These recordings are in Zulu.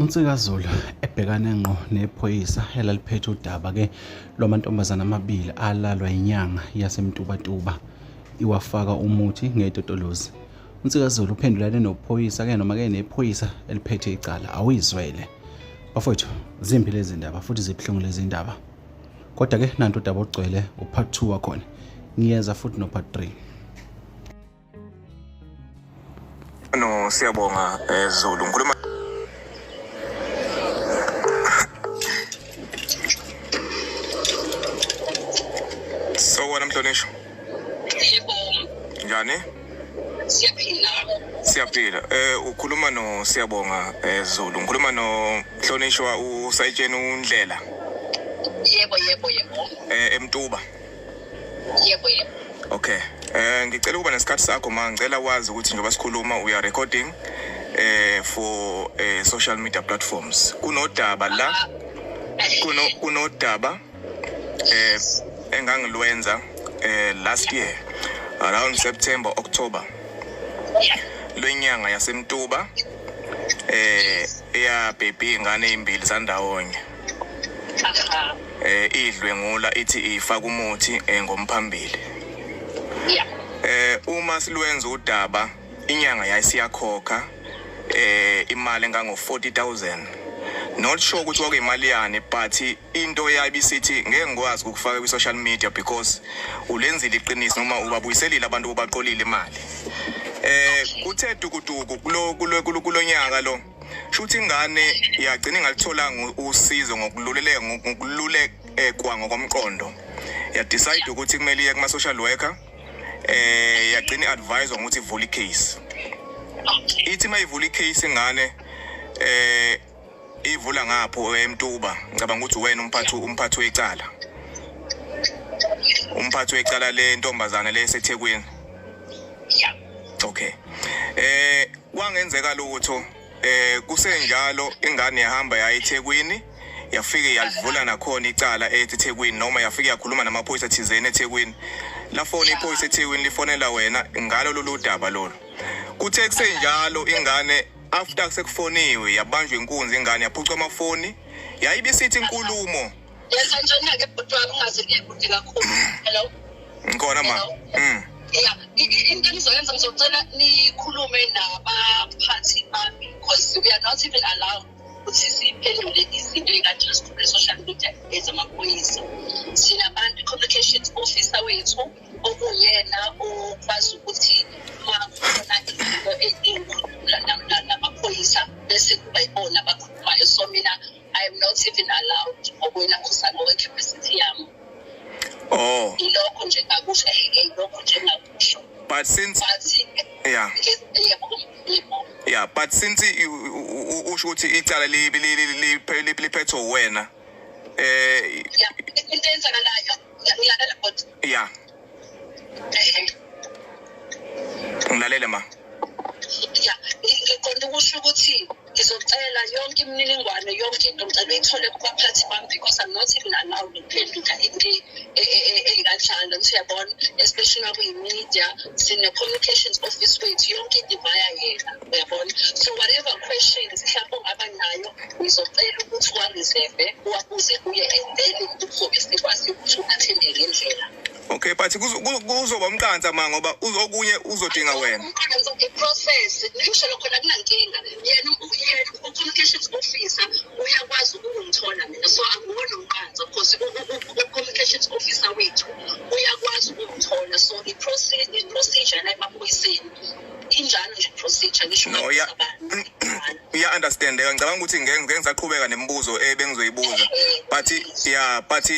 Ntsika Zulu ebhekane ngqo nePhoyisa eliphethe udaba ke lwamantombazane amabili alalwa inyanga yasemtubatuba iwafaka umuthi ngetotolozi. Ntsika Zulu uphendulane noPhoyisa ke noma ke nePhoyisa eliphethe icala awuyizwele. Bafowethu zimbi lezi ndaba futhi zibhlungu lezi ndaba. Kodwa ke nanto udaba ogcwele uPart 2 wakhona. Ngiyeza futhi noPart 3. No, siyabonga Zulu. Ngikhuluma Sawona Mhlonishwa. Yebo. Njani? Siyaphila. Ukhuluma no siyabonga Zulu. Ngikhuluma no Mhlonishwa usayitshena uNdlela. Yebo. Emtuba. Yebo. Okay. Ngicela ukuba nesikhathi sakho ngicela wazi ukuthi njengoba sikhuluma we are recording for social media platforms. Kunodaba la kunodaba engangilwenza last year around September October lweNyanga yasemtuba eya baby ingane ezimbili zandawonye idlwengula ithi ifaka umuthi ngomphambili. Uma silwenza udaba inyanga yayisiyakhokha imali engango 40,000. Not sure ukuthi wake imali yani but into yayibisithi ngeke ngikwazi ukufaka ku social media because ulenzile iqiniso noma ubabuyiselile abantu obaqolile imali. Kuthe dukuduku kulonyaka lo shuthi ingane yagcina ingalitholanga usizo ngokululekwa ngokomqondo. Ya decide ukuthi kumele iye kuma social worker yagcina advise ukuthi ivule case. Ithi mayivula case ingane ivula ngapho emtuba ngicabanga ukuthi wena umphathi wecala. Umphathi wecala le ntombazane le eseThekwini. Okay. Kwangenzeka lutho kusenjalo ingane yahamba ya eThekwini yafika yalivula nakhona icala eThekwini noma yafika yakhuluma namaphoyisa thizeni eThekwini. La phone iphoyisa eThekwini lifonela wena ngalo lolu daba lolu. Kuthe kusenjalo ingane after sekufoniwe yabanjwa inkunzi ingane yaphucwa amafoni yayibisithi inkulumo. Yenza njani ke bhuti wami ungaze ngiyekude kakhulu. Hello. Ngkhona ma. Yeah, into engizoyenza ngizocela nikhulume nabaphathi bami because we are not even allowed ukuthi siphendule izinto ey'kanjena ku social media ezamaphoyisa. Sinabantu communications officer wethu okuyena okwazi ukuthi makhona izinto ezinkulu namaphoyisa bese kuba yibona abakhulumayo. So mina I am not even allowed okwena kusana ngokwe-capacity yami. Oh. Ilokho nje ngakusho ilokho nje ngakusho. But since yeah, but since usho ukuthi icala liphethe wena into enzakalayo ngilalela but ngilalela ma. Ngiqonda ukusho ukuthi ngizocela yonke imininingwane yonke into ngicela uyithole kubaphathi bami because I'm not even allowed ukuphendula into ey'kanjalo siyabona, especially nakwi-media sine-communications office wethu yonke into ivaya yena uyabona. So whatever questions mhlawumbe ongaba nayo ngizocela ukuthi uwareserve uwabuze kuye and then uzobe sikwazi ukuthi unathende ngendlela. Okay, but kuzoba umqansa ma ngoba okunye uzodinga wena. I-process ngisho lokho kunankinga yena u-communications officer uyakwazi ukungithola mina so akuwona umqansa because u-communications officer wethu uyakwazi ukungithola so i-procedure la emaphoyiseni injalo nje procedure ngisho abantu. Yeah, understand. Ngicabanga ukuthi ngeke ngisaqhubeka nemibuzo ebengizoyibuza but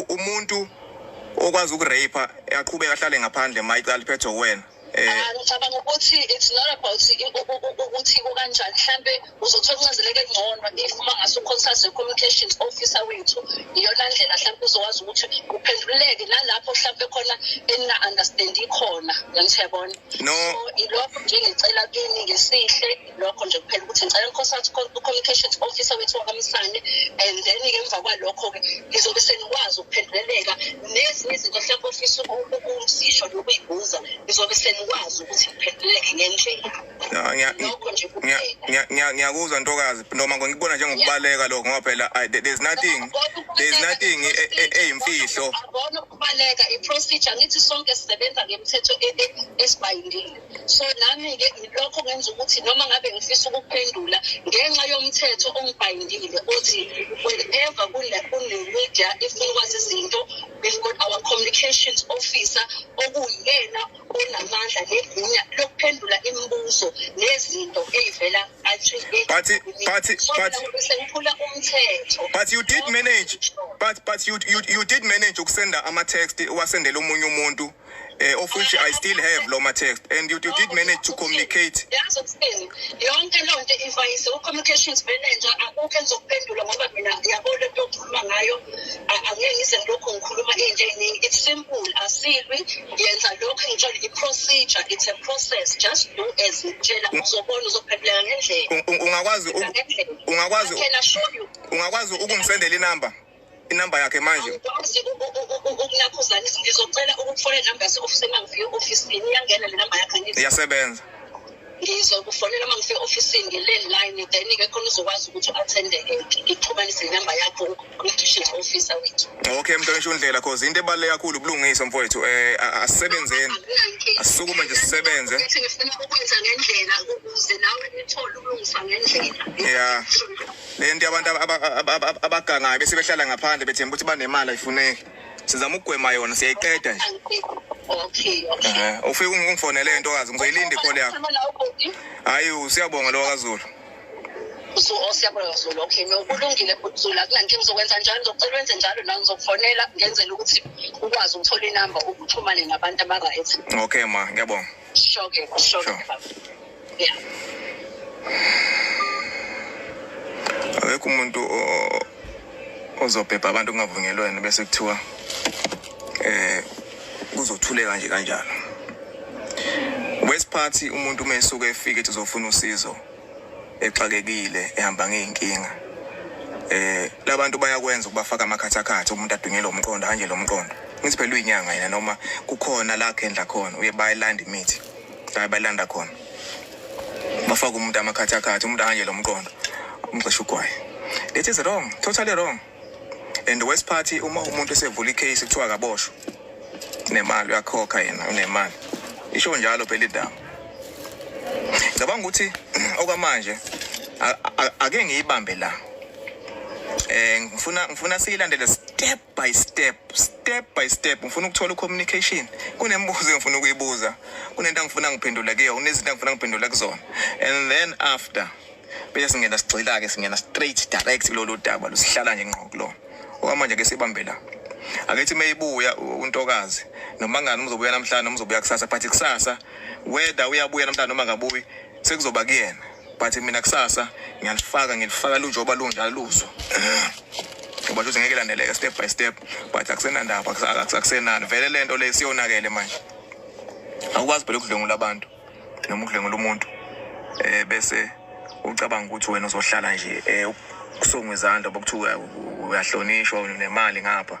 umuntu okwazi ukurape yaqhubeka ahlale ngaphandle mayicala liphethe wena. Ngicabanga ukuthi it's not about ukuthi kukanjani mhlambe uzothola ungazeleke ngcono if mangase uconsult communications officer wethu iyona ndlela mhlambe uzokwazi ukuthi uphenduleke nalapho mhlambe khona ena understand ikhona ngiyabona. So ilokho nje ngicela kini ngesihle lokho nje kuphela ukuthi ngicela uconsult communications officer wethu wakamsane and then ngemva kwalokho ke ngizobe senikwazi ukuphenduleka nezinye izinto mhlambe ofisa ukusisho nokuyibuza ngizobe senikwazi ukuthi ngiphenduleke ngendlela. Ngiyakuzwa Ntokazi noma ngikubona njengokubaleka lokho ngoba phela there's nothing eyimfihlo. Akona ukubaleka iprocedure ngithi sonke sisebenza ngemithetho esibayindile. So nami ke lokho ngenza ukuthi noma ngabe ngifisa ukuphendula ngenxa yomthetho ongibhayindile othi whenever kune-media ifuna ukwazi izinto, we've got our communications officer okuyena onamandla negunya lokuphendula imibuzo nezinto eyivela But you did manage you did manage ukusenda ama-text wasendela omunye umuntu of which I still have lo ma-text and you did manage to communicate. Yonke lo nto ivayise u-communications manager akukho engizokuphendula ngoba mina yabona into yokukhuluma ngayo angeke ngize lokho ngikhuluma into eningi. It's simple, asilwi yenza lokho ngitshela i-procedure, it's a process, just do as ngitshela uzobona uzophenduleka ngendlela. Ungakwazi ukungisendela inamba yakhe manje. Ukunakhuzana ngizocela ukufona inamba yase-office mangifike e-ofisini iyangena le namba yakhe ngithi iyasebenza. Ngizokufonela mangifike e-ofisini nge-landline then-ke khona uzokwazi ukuthi u-attende-ke ngixhumanise inamba yakho ku-communications officer wethu. Okay Mntwaneshundlela cause into ebaluleke kakhulu ubulungisa mfowethu asisebenzeni asisukume nje sisebenze. Ngifuna ukwenza ngendlela ukuze nawe nithole ukulungisa ngendlela. Yeah. Le nto abantu abagangayo bese behlala ngaphandle bethemba ukuthi banemali ayifuneki. Sizama ukugwema yona siyayiqeda nje. Okay. Ufike ungifonele Ntokazi ngizoyilinda ikhole yakho. Hayi siyabonga lo kaZulu. Siyabonga Zulu. Okay, no kulungile Zulu akunankinga uzokwenza njalo ngizocela wenze njalo la ngizokufonela ngenzela ukuthi ukwazi ukuthola inamba ukuxhumane nabantu abaka-ethi. Okay ma ngiyabonga. Sure. Yeah. Akekho umuntu ozobhebha abantu kungavunyelwene bese kuthiwa kuzothuleka nje kanjalo. West Party umuntu mesuka efike ethi uzofuna usizo exakekile ehamba ngeenkinga. Labantu bayakwenza ukubafaka amakhathakhatha umuntu adunyelwe umqondo kanje lo mqondo. Ngithi phela lweNyanga yena noma kukhona la khendla khona uye bayilanda imithi. Bayilanda khona. Bafaka umuntu amakhathakhatha umuntu kanje lo mqondo. Umxesha ugwaye. It is wrong, totally wrong. And the West Party uma umuntu esevula icase kuthiwa kaboshwa. Nemali uyakhokha yena unemali. Isho njalo phela idaba. Ngicabanga ukuthi okwamanje ake ngiyibambe la. Ngifuna siyilandele step by step. Ngifuna ukuthola communication. Kunembuzo engifuna ukuyibuza. Kunento engifuna ngiphendule kuyo, kunezinto engifuna ngiphendule kuzona. And then after bese singena sigxila singena straight direct kulolu daba lusihlala nje ngqo kulo. Okwamanje ke sibambe la. Akethi mayibuya uNtokazi noma ngani uzobuya namhlanje noma uzobuya kusasa but kusasa whether uyabuya namhlanje noma ngabuyi sekuzoba kuyena but mina kusasa ngilifaka lujoba lunjalo luso. Ngoba nje ngeke landeleke step by step but akusenandaba akusenani vele lento le siyonakele manje. Awukwazi phela ukudlengula abantu noma ukudlengula umuntu bese ucabanga ukuthi wena uzohlala nje kusongwe izandla bokuthiwa uyahlonishwa unemali ngapha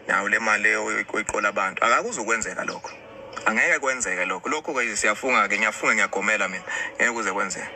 nawo le mali oyiqola abantu akakuzokwenzeka lokho. Angeke kwenzeke lokho ke siyafunga ke ngiyafunga ngiyagomela mina ngeke kuze kwenzeke.